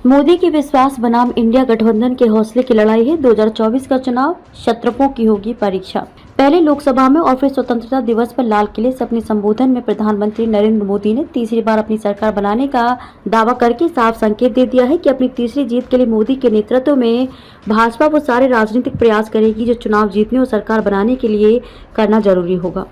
मोदी के विश्वास बनाम इंडिया गठबंधन के हौसले की लड़ाई है। 2024 का चुनाव शत्रपों की होगी परीक्षा। पहले लोकसभा में और फिर स्वतंत्रता दिवस पर लाल किले से अपने संबोधन में प्रधानमंत्री नरेंद्र मोदी ने तीसरी बार अपनी सरकार बनाने का दावा करके साफ संकेत दे दिया है कि अपनी तीसरी जीत के लिए मोदी के नेतृत्व में भाजपा वो सारे राजनीतिक प्रयास करेगी जो चुनाव जीतने और सरकार बनाने के लिए करना जरूरी होगा।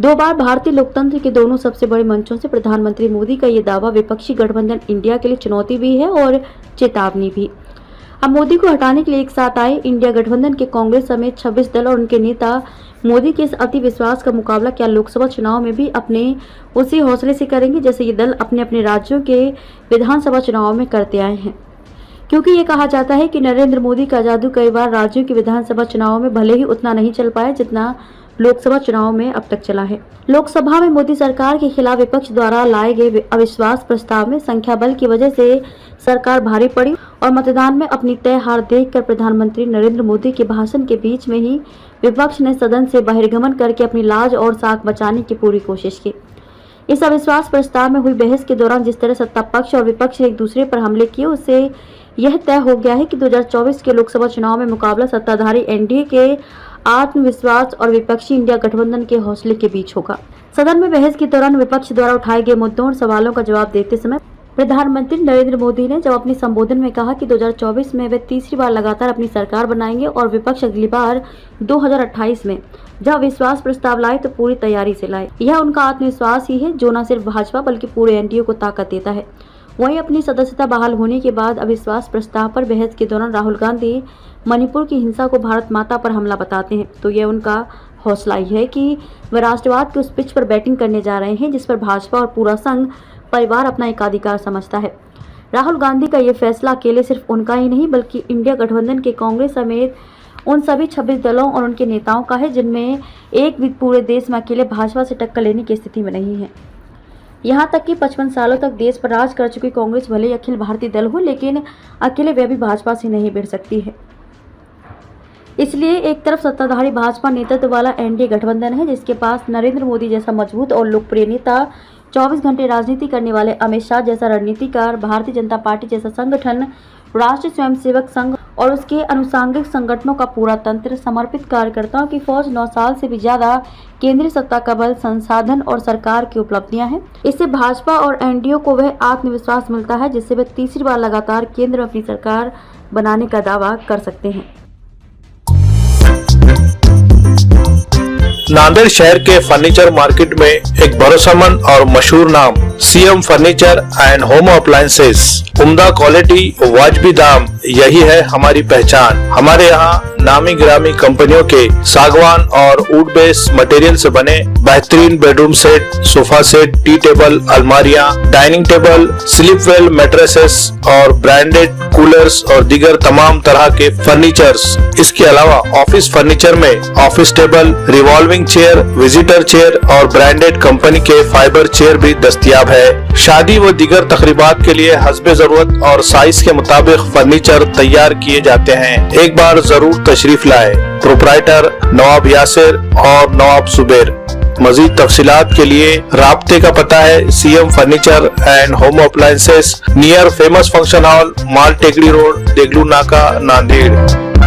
2 बार भारतीय लोकतंत्र के दोनों सबसे बड़े मंचों से प्रधानमंत्री मोदी का ये दावा विपक्षी गठबंधन इंडिया के लिए चुनौती भी है और चेतावनी भी। अब मोदी को हटाने के लिए एक साथ आए इंडिया गठबंधन के कांग्रेस समेत 26 दल और उनके नेता मोदी के इस अति विश्वास का मुकाबला क्या लोकसभा चुनाव में भी अपने उसी हौसले से करेंगे जैसे ये दल अपने अपने राज्यों के विधानसभा चुनाव में करते आए हैं। क्योंकि ये कहा जाता है कि नरेंद्र मोदी का जादू कई बार राज्यों के विधानसभा चुनाव में भले ही उतना नहीं चल पाया जितना लोकसभा चुनाव में अब तक चला है। लोकसभा में मोदी सरकार के खिलाफ विपक्ष द्वारा लाए गए अविश्वास प्रस्ताव में संख्या बल की वजह से सरकार भारी पड़ी और मतदान में अपनी तय हार देखकर प्रधानमंत्री नरेंद्र मोदी के भाषण के बीच में ही विपक्ष ने सदन से बहिर्गमन करके अपनी लाज और साख बचाने की पूरी कोशिश की। इस अविश्वास प्रस्ताव में हुई बहस के दौरान जिस तरह सत्ता पक्ष और विपक्ष ने एक दूसरे पर हमले किए उससे यह तय हो गया है कि 2024 के लोकसभा चुनाव में मुकाबला सत्ताधारी एनडीए के आत्मविश्वास और विपक्षी इंडिया गठबंधन के हौसले के बीच होगा। सदन में बहस के दौरान विपक्ष द्वारा उठाए गए मुद्दों और सवालों का जवाब देते समय प्रधानमंत्री नरेंद्र मोदी ने जब अपने संबोधन में कहा कि 2024 में वे तीसरी बार लगातार अपनी सरकार बनाएंगे और विपक्ष अगली बार 2028 में जब विश्वास प्रस्ताव लाए तो पूरी तैयारी से लाए। यह उनका आत्मविश्वास ही है जो न सिर्फ भाजपा बल्कि पूरे एनडीए को ताकत देता है। वहीं अपनी सदस्यता बहाल होने के बाद अविश्वास प्रस्ताव पर बहस के दौरान राहुल गांधी मणिपुर की हिंसा को भारत माता पर हमला बताते हैं तो यह उनका हौसला ही है कि वे राष्ट्रवाद के उस पिच पर बैटिंग करने जा रहे हैं जिस पर भाजपा और पूरा संघ परिवार अपना एकाधिकार समझता है। राहुल गांधी का यह फैसला अकेले सिर्फ उनका ही नहीं बल्कि इंडिया गठबंधन के कांग्रेस समेत उन सभी 26 दलों और उनके नेताओं का है जिनमें एक भी पूरे देश में अकेले भाजपा से टक्कर लेने की स्थिति में नहीं है। यहाँ तक कि 55 सालों तक देश पर राज कर चुकी कांग्रेस भले ही अखिल भारतीय दल हो लेकिन अकेले वह भी भाजपा से नहीं भिड़ सकती है। इसलिए एक तरफ सत्ताधारी भाजपा नेतृत्व वाला एनडीए गठबंधन है जिसके पास नरेंद्र मोदी जैसा मजबूत और लोकप्रिय नेता, 24 घंटे राजनीति करने वाले अमित शाह जैसा रणनीतिकार, भारतीय जनता पार्टी जैसा संगठन, राष्ट्रीय स्वयंसेवक संघ और उसके अनुषंगिक संगठनों का पूरा तंत्र, समर्पित कार्यकर्ताओं की फौज, 9 साल से भी ज्यादा केंद्रीय सत्ता का बल, संसाधन और सरकार की उपलब्धियां हैं। इससे भाजपा और एनडीए को वह आत्मविश्वास मिलता है जिससे वे तीसरी बार लगातार केंद्र में अपनी सरकार बनाने का दावा कर सकते हैं। नांदेड़ शहर के फर्नीचर मार्केट में एक भरोसेमंद और मशहूर नाम CM furniture and home appliances. उम्दा क्वालिटी, वाजबी दाम, यही है हमारी पहचान। हमारे यहाँ नामी गिरामी कंपनियों के सागवान और वुड बेस मटेरियल से बने बेहतरीन bedroom set, sofa set, tea table, अलमारियाँ, dining table, sleep well mattresses और ब्रांडेड कूलर्स और दीगर तमाम तरह के फर्नीचर्स। इसके अलावा ऑफिस फर्नीचर में office table, revolving chair, visitor chair और ब्रांडेड कंपनी के फाइबर चेयर भी दस्तयाब है। शादी व दीगर तकरीबात के लिए हस्बे जरूरत और साइज के मुताबिक फर्नीचर तैयार किए जाते हैं। एक बार जरूर तशरीफ लाए। प्रोप्राइटर नवाब यासिर और नवाब सुबेर। मजीद तफसीलात के लिए राब्ते का पता है CM furniture and home appliances, near famous function hall, Mal Tekdi road, Deglur नाका, नांदेड़।